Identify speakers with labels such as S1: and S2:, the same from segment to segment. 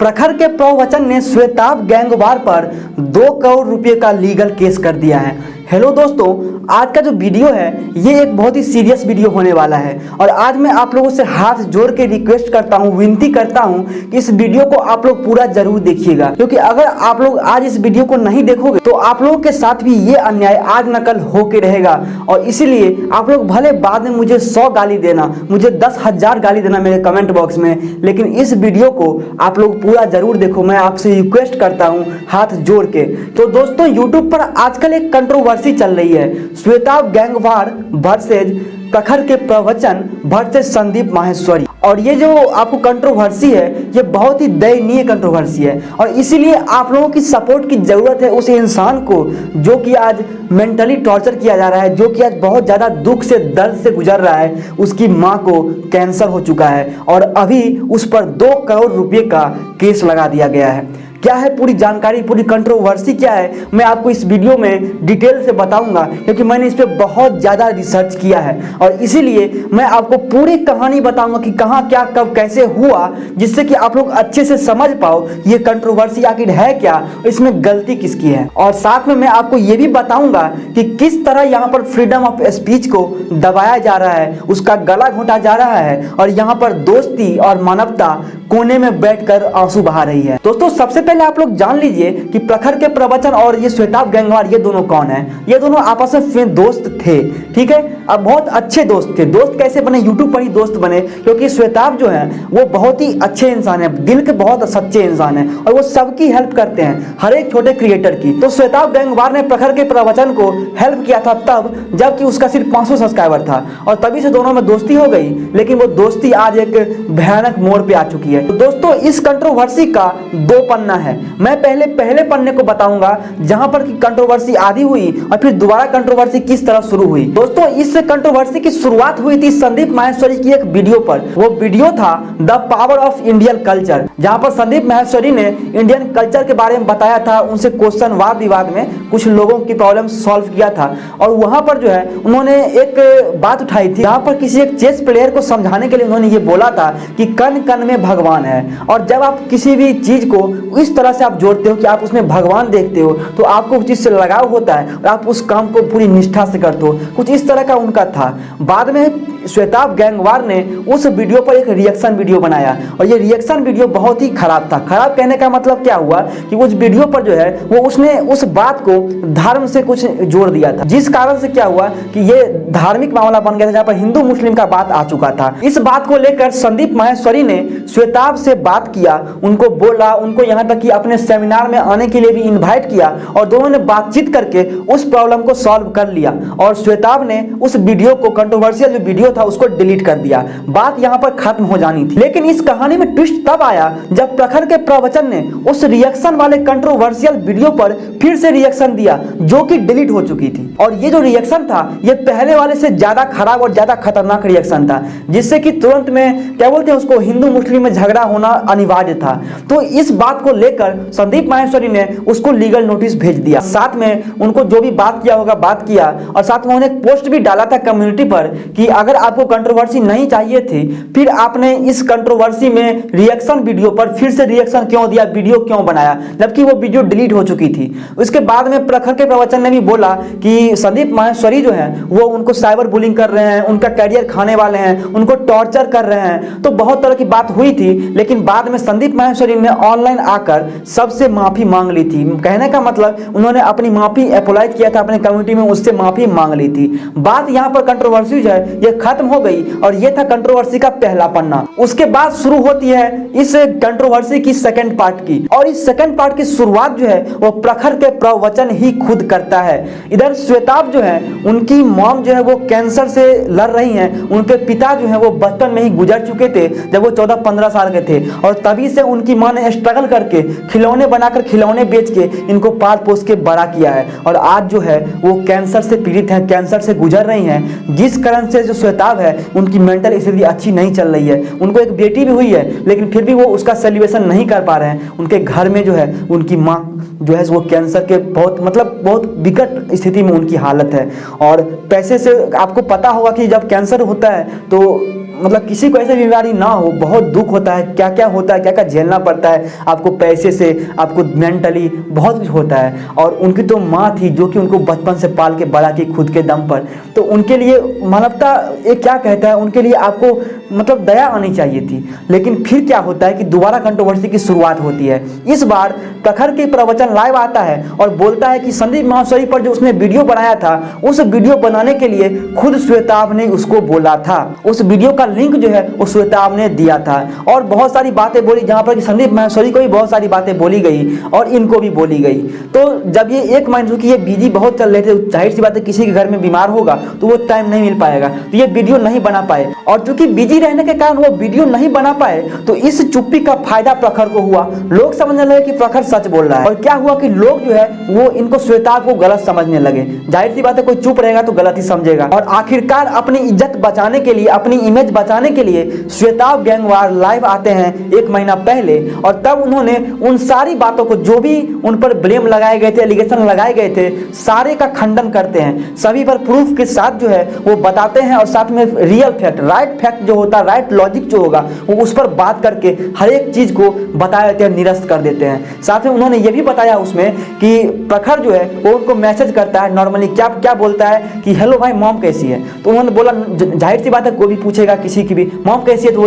S1: प्रखर के प्रवचन ने श्वेताब गैंगवार पर 2 करोड़ रुपए का लीगल केस कर दिया है। हेलो दोस्तों, आज का जो वीडियो है ये एक बहुत ही सीरियस वीडियो होने वाला है और आज मैं आप लोगों से हाथ जोड़ के रिक्वेस्ट करता हूँ, विनती करता हूँ कि इस वीडियो को आप लोग पूरा जरूर देखिएगा, क्योंकि अगर आप लोग आज इस वीडियो को नहीं देखोगे तो आप लोगों के साथ भी ये अन्याय आज न कल होके रहेगा। और इसीलिए आप लोग भले बाद में मुझे 100 गाली देना, मुझे 10,000 गाली देना मेरे कमेंट बॉक्स में, लेकिन इस वीडियो को आप लोग पूरा जरूर देखो, मैं आपसे रिक्वेस्ट करता हूँ हाथ जोड़ के। तो दोस्तों, यूट्यूब पर आजकल एक कंट्रोवर्सी चल रही है, श्वेताब गैंगवार वर्सेज प्रखर के प्रवचन वर्सेज संदीप माहेश्वरी। और ये जो आपको कंट्रोवर्सी है ये बहुत ही दयनीय कंट्रोवर्सी है और इसीलिए आप लोगों की सपोर्ट की जरूरत है उस इंसान को जो कि आज मेंटली टॉर्चर किया जा रहा है, जो कि आज बहुत ज़्यादा दुख से, दर्द से गुजर रहा है। उसकी माँ को कैंसर हो चुका है और अभी उस पर 2 करोड़ रुपए का केस लगा दिया गया है। क्या है पूरी जानकारी, पूरी कंट्रोवर्सी क्या है, मैं आपको इस वीडियो में डिटेल से बताऊंगा, क्योंकि मैंने इस पर बहुत ज़्यादा रिसर्च किया है और इसीलिए मैं आपको पूरी कहानी बताऊंगा कि कहाँ, क्या, कब, कैसे हुआ, जिससे कि आप लोग अच्छे से समझ पाओ ये कंट्रोवर्सी आखिर है क्या, इसमें गलती किसकी है। और साथ में मैं आपको ये भी बताऊंगा कि किस तरह यहाँ पर फ्रीडम ऑफ स्पीच को दबाया जा रहा है, उसका गला घोटा जा रहा है और यहाँ पर दोस्ती और मानवता कोने में बैठकर आंसू बहा रही है। दोस्तों, सबसे पहले आप लोग जान लीजिए कि प्रखर के प्रवचन और ये श्वेताब गैंगवार ये दोनों कौन है। ये दोनों आपस में दोस्त थे, ठीक है। अब बहुत अच्छे दोस्त थे। दोस्त कैसे बने? यूट्यूब पर ही दोस्त बने, क्योंकि श्वेताब जो है वो बहुत ही अच्छे इंसान है, दिल के बहुत सच्चे इंसान है और वो सबकी हेल्प करते हैं, हर एक छोटे क्रिएटर की। तो श्वेताब गैंगवार ने प्रखर के प्रवचन को हेल्प किया था तब जबकि उसका सिर्फ 500 सब्सक्राइबर था और तभी से दोनों में दोस्ती हो गई, लेकिन वो दोस्ती आज एक भयानक मोड़ पे आ चुकी है। तो दोस्तों, इस कंट्रोवर्सी का 2 पन्ना है। मैं पहले पन्ने को बताऊंगा जहां पर कंट्रोवर्सी आधी हुई और फिर दोबारा कंट्रोवर्सी किस तरह शुरू हुई। दोस्तों, इस कंट्रोवर्सी की शुरुआत हुई थी संदीप माहेश्वरी की एक वीडियो पर। वो वीडियो था the power of Indian culture, जहां पर संदीप माहेश्वरी ने इंडियन कल्चर के बारे में बताया था, उनसे क्वेश्चन वाद विवाद में कुछ लोगों की प्रॉब्लम सॉल्व किया था। और वहां पर जो है उन्होंने एक बात उठाई थी, जहां पर किसी एक चेस प्लेयर को समझाने के लिए उन्होंने ये बोला था कि कण कण में भगवान है। और जब आप किसी भी चीज को इस तरह से आप जोड़ते हो कि आप उसमें भगवान देखते हो तो आपको उस चीज से लगाव होता है और आप उस काम को पूरी निष्ठा से करते हो। कुछ इस तरह का उनका था। बाद में श्वेताब गैंगवार ने उस वीडियो पर एक रिएक्शन वीडियो बनाया और ये रिएक्शन वीडियो बहुत ही खराब था। खराब कहने का मतलब क्या हुआ कि उस वीडियो पर जो है वो उसने उस बात को धर्म से कुछ जोड़ दिया था, जिस कारण से क्या हुआ कि ये धार्मिक मामला बन गया था, जहाँ पर हिंदू मुस्लिम का बात आ चुका था। इस बात को लेकर संदीप माहेश्वरी ने श्वेताब से बात किया, उनको बोला, उनको यहाँ तक कि अपने सेमिनार में आने के लिए भी इन्वाइट किया और दोनों ने बातचीत करके उस प्रॉब्लम को सॉल्व कर लिया। और श्वेताब ने उस वीडियो को, कंट्रोवर्शियल जो वीडियो था, उसको डिलीट कर दिया। बात यहाँ पर खत्म हो जानी थी। लेकिन इस कहानी में ट्विस्ट तब आया जब प्रखर के प्रवचन ने उस रिएक्शन वाले कंट्रोवर्शियल वीडियो पर फिर से रिएक्शन दिया जो कि डिलीट हो चुकी थी। और ये जो रिएक्शन था ये पहले वाले से ज्यादा खराब और ज्यादा खतरनाक रिएक्शन था, जिससे कि तुरंत में क्या बोलते हैं उसको, हिंदू मुस्लिम में झगड़ा होना अनिवार्य था। तो इस बात को लेकर संदीप माहेश्वरी ने उसको लीगल नोटिस भेज दिया। साथ में उनको जो भी बात किया होगा बात किया और साथ में उन्होंने एक पोस्ट भी डाला था कम्युनिटी पर कि अगर आपको कंट्रोवर्सी नहीं चाहिए थी फिर आपने इस कंट्रोवर्सी में रिएक्शन वीडियो पर फिर से रिएक्शन क्यों दिया, वीडियो क्यों बनाया, जबकि वो वीडियो डिलीट हो चुकी थी। उसके बाद में प्रखर के प्रवचन ने भी बोला कि संदीप माहेश्वरी जो है वो उनको साइबर बुलिंग कर रहे हैं, उनका कैरियर खाने वाले हैं, उनको टॉर्चर कर रहे हैं। तो बहुत तरह की बात हुई थी, लेकिन बाद में संदीप माहेश्वरी ने ऑनलाइन आकर सबसे माफी मांग ली थी। कहने का मतलब उन्होंने अपनी माफी अप्लाई किया था अपने कम्युनिटी में, उससे माफी मांग ली थी। बात यहाँ पर कंट्रोवर्सी जो है ये खत्म हो गई और ये था कंट्रोवर्सी का पहला पन्ना। उसके बाद शुरू होती है इस कंट्रोवर्सी की सेकंड पार्ट की, और इस सेकंड पार्ट की शुरुआत जो है वो प्रखर के प्रवचन ही खुद करता है। इधर श्वेताब जो है उनकी मॉम जो है वो कैंसर से लड़ रही हैं, उनके पिता जो है वो बचपन में ही गुजर चुके थे जब वो 14-15 साल के थे और तभी से उनकी मां ने स्ट्रगल करके खिलौने बनाकर, खिलौने बेच के इनको पाल पोस के बड़ा किया है और आज जो है वो कैंसर से पीड़ित है। हैं, कैंसर से गुजर रही हैं, जिस कारण से जो श्वेताब है उनकी मेंटल स्थिति अच्छी नहीं चल रही है। उनको एक बेटी भी हुई है लेकिन फिर भी वो उसका सेलिब्रेशन नहीं कर पा रहे हैं। उनके घर में जो है उनकी माँ जो है वो कैंसर के बहुत विकट स्थिति में उनकी हालत है। और पैसे से आपको पता होगा कि जब कैंसर होता है तो किसी को ऐसी बीमारी ना हो, बहुत दुख होता है, क्या क्या होता है, क्या क्या झेलना पड़ता है आपको, पैसे से, आपको मेंटली बहुत कुछ होता है। और उनकी तो माँ थी जो कि उनको बचपन से पाल के बड़ा की खुद के दम पर, तो उनके लिए मानवता ये क्या कहता है, उनके लिए आपको दया आनी चाहिए थी। लेकिन फिर क्या होता है कि दोबारा कंट्रोवर्सी की शुरुआत होती है। इस बार प्रखर के प्रवचन लाइव आता है और बोलता है कि संदीप माहेश्वरी पर जो उसने वीडियो बनाया था, उस वीडियो बनाने के लिए खुद श्वेताब ने उसको बोला था। उस वीडियो का लिंक जो है वो श्वेताब ने दिया था और बहुत सारी बातें बोली, जहां पर संदीप माहेश्वरी को भी बहुत सारी बातें बोली गई और इनको भी बोली गई। तो जब ये एक महीने की ये बिजी बहुत चल रहे थे, जाहिर सी बात है किसी के घर में बीमार होगा तो वो टाइम नहीं मिल पाएगा, तो ये वीडियो नहीं बना पाए। और चूंकि बिजी रहने के कारण वो वीडियो नहीं बना पाए तो इस चुप्पी का फायदा प्रखर को हुआ। लोग समझने लगे कि प्रखर सच बोल रहा है। और क्या हुआ कि लोग जो है वो इनको श्वेताब को गलत समझने लगे। जाहिर सी बात है कोई चुप रहेगा तो गलत ही समझेगा। और आखिरकार अपनी इज्जत बचाने के लिए, अपनी इमेज बचाने के लिए श्वेताब गैंगवार लाइव आते हैं एक महीना पहले और तब उन्होंने उन सारी बातों को, जो भी उन पर ब्लेम लगाए गए थे, एलिगेशन लगाए गए थे, सारे का खंडन करते हैं। सभी पर प्रूफ के साथ जो है वो बताते हैं और साथ में रियल फैक्ट, राइट फैक्ट जो होता है, राइट लॉजिक जो होगा वो उस पर बात करके हर एक चीज को बता देते हैं, निरस्त कर देते हैं। साथ में उन्होंने ये भी बताया उसमें कि प्रखर जो है वो उनको मैसेज करता है नॉर्मली, क्या क्या बोलता है कि हेलो भाई मॉम कैसी है। तो उन्होंने बोला, जाहिर सी बात है कोई भी पूछेगा किसी की भी मॉम कैसी है तो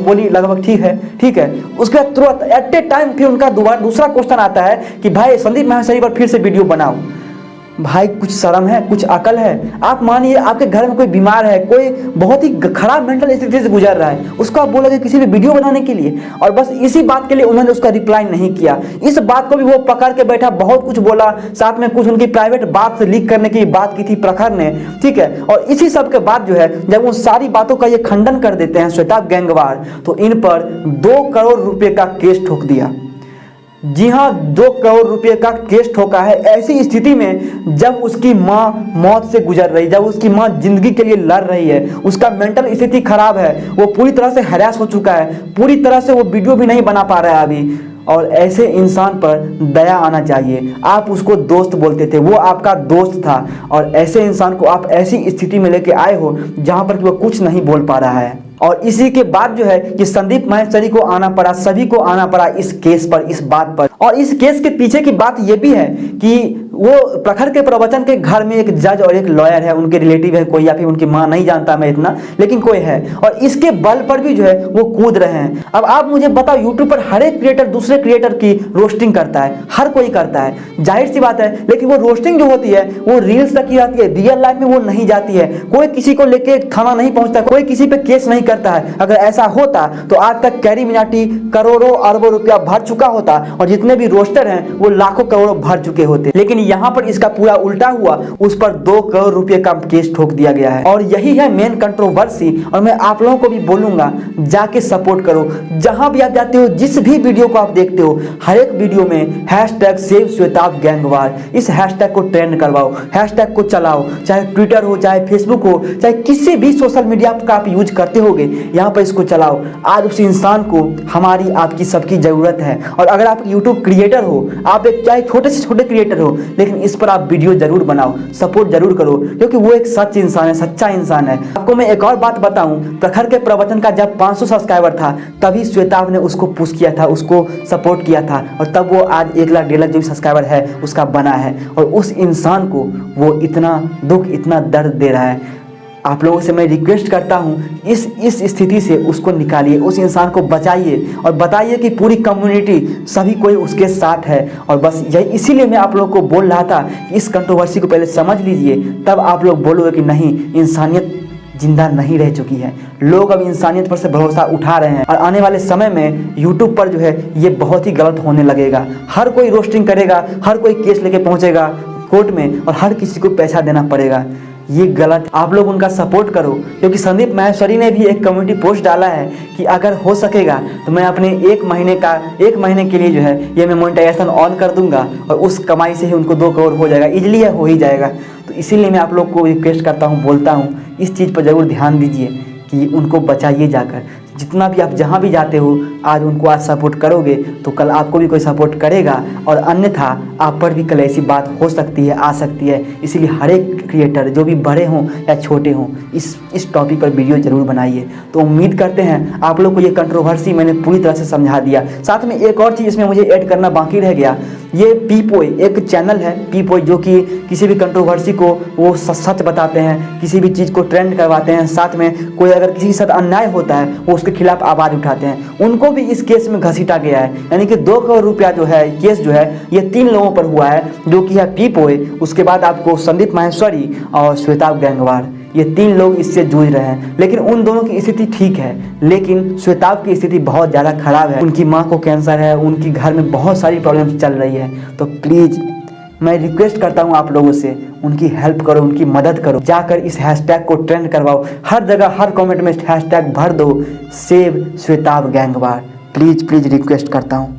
S1: बोली लगभग ठीक है। उसके बाद तुरंत एट ए टाइम फिर उनका दूसरा क्वेश्चन आता है कि भाई संदीप माहेश्वरी पर फिर से वीडियो बनाओ। भाई कुछ शर्म है, कुछ अकल है? आप मानिए आपके घर में कोई बीमार है, कोई बहुत ही खराब मेंटल स्थिति से गुजर रहा है, उसको आप बोलोगे किसी भी वीडियो बनाने के लिए? और बस इसी बात के लिए उन्होंने उसका रिप्लाई नहीं किया। इस बात को भी वो पकड़ के बैठा, बहुत कुछ बोला, साथ में कुछ उनकी प्राइवेट बात से लीक करने की बात की थी प्रखर ने, ठीक है। और इसी सब के बाद जो है जब उन सारी बातों का ये खंडन कर देते हैं श्वेताब गैंगवार, तो इन पर 2 करोड़ रुपए का केस ठोक दिया। जी हाँ, 2 करोड़ रुपए का केस ठोका है। ऐसी स्थिति में जब उसकी माँ मौत से गुजर रही, जब उसकी माँ जिंदगी के लिए लड़ रही है, उसका मेंटल स्थिति खराब है, वो पूरी तरह से हैरास हो चुका है, पूरी तरह से वो वीडियो भी नहीं बना पा रहा है अभी। और ऐसे इंसान पर दया आना चाहिए। आप उसको दोस्त बोलते थे, वो आपका दोस्त था, और ऐसे इंसान को आप ऐसी स्थिति में लेके आए हो जहां पर वो कुछ नहीं बोल पा रहा है। और इसी के बाद जो है कि संदीप माहेश्वरी को आना पड़ा, सभी को आना पड़ा इस केस पर, इस बात पर। और इस केस के पीछे की बात यह भी है कि वो प्रखर के प्रवचन के घर में एक जज और एक लॉयर है, उनके रिलेटिव है कोई, या फिर उनकी माँ, नहीं जानता मैं इतना, लेकिन कोई है। और इसके बल पर भी जो है वो कूद रहे हैं। अब आप मुझे बताओ, यूट्यूब पर हर एक क्रिएटर दूसरे क्रिएटर की रोस्टिंग करता है, हर कोई करता है, जाहिर सी बात है। लेकिन वो रोस्टिंग जो होती है वो रील्स तक ही जाती है, रियल लाइफ में वो नहीं जाती है। कोई किसी को लेके थाना नहीं पहुंचता, कोई किसी पे केस नहीं करता है। अगर ऐसा होता तो आज तक कैरी मिनाटी करोड़ों अरबों रुपया भर चुका होता और जितने भी रोस्टर हैं वो लाखों करोड़ों भर चुके होते। लेकिन यहाँ पर इसका पूरा उल्टा हुआ, उस पर 2 करोड़ रुपए का केस ठोक दिया गया है। और यही है मेन कंट्रोवर्सी। और मैं आप लोगों को भी बोलूंगा, जाके सपोर्ट करो। जहां भी आप जाते हो, जिस भी वीडियो को आप देखते हो, हर एक वीडियो में #SaveShwetabGangwar इस हैशटैग को ट्रेंड करवाओ, हैशटैग को चलाओ। चाहे ट्विटर हो, चाहे फेसबुक हो, चाहे किसी भी सोशल मीडिया का आप यूज करते होगे, यहाँ पर इसको चलाओ। आज उस इंसान को हमारी, आपकी, सबकी जरूरत है। और अगर आप यूट्यूब क्रिएटर हो, आप एक चाहे छोटे से छोटे क्रिएटर हो, लेकिन इस पर आप वीडियो जरूर बनाओ, सपोर्ट जरूर करो, क्योंकि वो एक सच इंसान है, सच्चा इंसान है। आपको मैं एक और बात बताऊं, प्रखर के प्रवचन का जब 500 सब्सक्राइबर था, तभी श्वेताब ने उसको पुश किया था, उसको सपोर्ट किया था, और तब वो आज 1 लाख 1.5 लाख जो सब्सक्राइबर है उसका बना है। और उस इंसान को वो इतना दुख, इतना दर्द दे रहा है। आप लोगों से मैं रिक्वेस्ट करता हूं, इस स्थिति से उसको निकालिए, उस इंसान को बचाइए और बताइए कि पूरी कम्युनिटी, सभी कोई उसके साथ है। और बस यही, इसीलिए मैं आप लोगों को बोल रहा था कि इस कंट्रोवर्सी को पहले समझ लीजिए, तब आप लोग बोलोगे कि नहीं, इंसानियत जिंदा नहीं रह चुकी है। लोग अब इंसानियत पर से भरोसा उठा रहे हैं। और आने वाले समय में यूट्यूब पर जो है ये बहुत ही गलत होने लगेगा। हर कोई रोस्टिंग करेगा, हर कोई केस लेके पहुंचेगा कोर्ट में, और हर किसी को पैसा देना पड़ेगा। ये गलत। आप लोग उनका सपोर्ट करो, क्योंकि संदीप माहेश्वरी ने भी एक कम्युनिटी पोस्ट डाला है कि अगर हो सकेगा तो मैं अपने 1 महीने के लिए जो है ये मैं मोनेटाइजेशन ऑन कर दूंगा, और उस कमाई से ही उनको 2 करोड़ हो जाएगा, इजीली हो ही जाएगा। तो इसीलिए मैं आप लोग को रिक्वेस्ट करता हूँ, बोलता हूँ, इस चीज़ पर ज़रूर ध्यान दीजिए कि उनको बचाइए जाकर। जितना भी आप जहाँ भी जाते हो, आज उनको आज सपोर्ट करोगे तो कल आपको भी कोई सपोर्ट करेगा, और अन्यथा आप पर भी कल ऐसी बात हो सकती है, आ सकती है। इसीलिए हर एक क्रिएटर, जो भी बड़े हों या छोटे हों, इस टॉपिक पर वीडियो ज़रूर बनाइए। तो उम्मीद करते हैं आप लोग को ये कंट्रोवर्सी मैंने पूरी तरह से समझा दिया। साथ में एक और चीज़ इसमें मुझे ऐड करना बाकी रह गया। ये पीपोय एक चैनल है, पीपोय, जो कि किसी भी कंट्रोवर्सी को वो सच बताते हैं, किसी भी चीज़ को ट्रेंड करवाते हैं। साथ में कोई अगर किसी के साथ अन्याय होता है वो उसके खिलाफ आवाज़ उठाते हैं। उनको भी इस केस में घसीटा गया है, यानी कि 2 करोड़ रुपया जो है केस जो है ये 3 लोगों पर हुआ है, जो कि है पीपोय, उसके बाद आपको संदीप माहेश्वरी और श्वेताब गैंगवार। ये 3 लोग इससे जूझ रहे हैं। लेकिन उन दोनों की स्थिति ठीक है, लेकिन श्वेताब की स्थिति बहुत ज़्यादा खराब है। उनकी माँ को कैंसर है, उनकी घर में बहुत सारी प्रॉब्लम्स चल रही है। तो प्लीज़ मैं रिक्वेस्ट करता हूँ आप लोगों से, उनकी हेल्प करो, उनकी मदद करो। जाकर इस हैशटैग को ट्रेंड करवाओ, हर जगह हर कमेंट में हैशटैग भर दो, save Shwetab gang war. Please request करता हूँ।